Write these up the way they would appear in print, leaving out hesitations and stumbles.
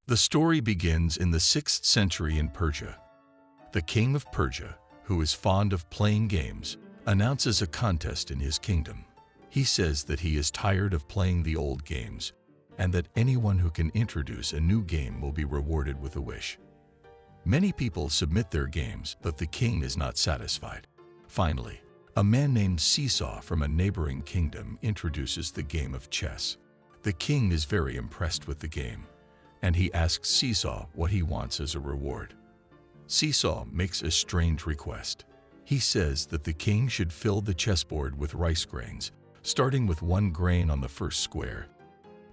The story begins in the 6th century in Persia. The king of Persia, who is fond of playing games, announces a contest in his kingdom. He says that he is tired of playing the old games and that anyone who can introduce a new game will be rewarded with a wish. Many people submit their games, but the king is not satisfied. Finally, a man named Seesaw from a neighboring kingdom introduces the game of chess. The king is very impressed with the game, and he asks Seesaw what he wants as a reward. Seesaw makes a strange request. He says that the king should fill the chessboard with rice grains, starting with 1 grain on the first square,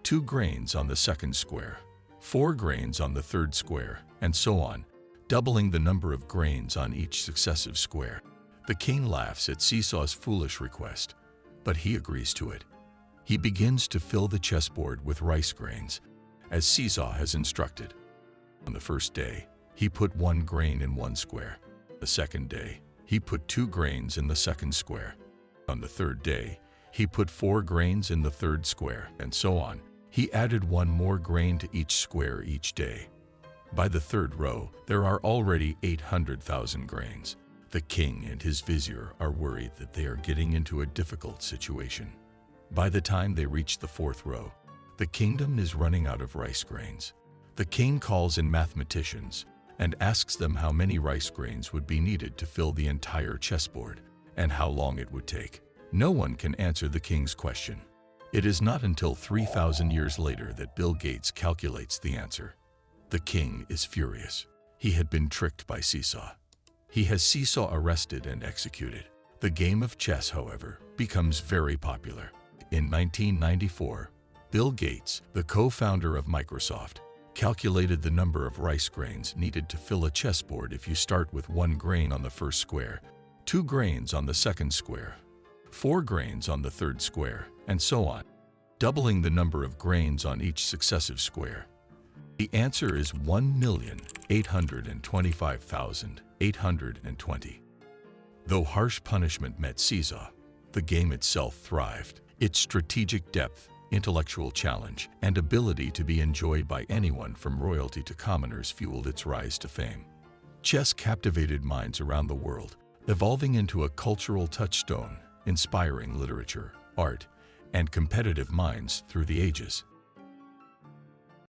2 grains on the second square, 4 grains on the third square, and so on, doubling the number of grains on each successive square. The king laughs at Seesaw's foolish request, but he agrees to it. He begins to fill the chessboard with rice grains, as Seesaw has instructed. On the first day, he put 1 grain in one square. The second day, he put 2 grains in the second square. On the third day, he put 4 grains in the third square, and so on. He added 1 more grain to each square each day. By the third row, there are already 800,000 grains. The king and his vizier are worried that they are getting into a difficult situation. By the time they reach the 4th row, the kingdom is running out of rice grains. The king calls in mathematicians and asks them how many rice grains would be needed to fill the entire chessboard and how long it would take. No one can answer the king's question. It is not until 3,000 years later that Bill Gates calculates the answer. The king is furious. He had been tricked by Seesaw. He has Seesaw arrested and executed. The game of chess, however, becomes very popular. In 1994, Bill Gates, the co-founder of Microsoft, calculated the number of rice grains needed to fill a chessboard if you start with 1 grain on the first square, 2 grains on the second square, 4 grains on the third square, and so on, doubling the number of grains on each successive square. The answer is 1,825,820. Though harsh punishment met Seesaw, the game itself thrived. Its strategic depth, intellectual challenge, and ability to be enjoyed by anyone from royalty to commoners fueled its rise to fame. Chess captivated minds around the world, evolving into a cultural touchstone, inspiring literature, art, and competitive minds through the ages.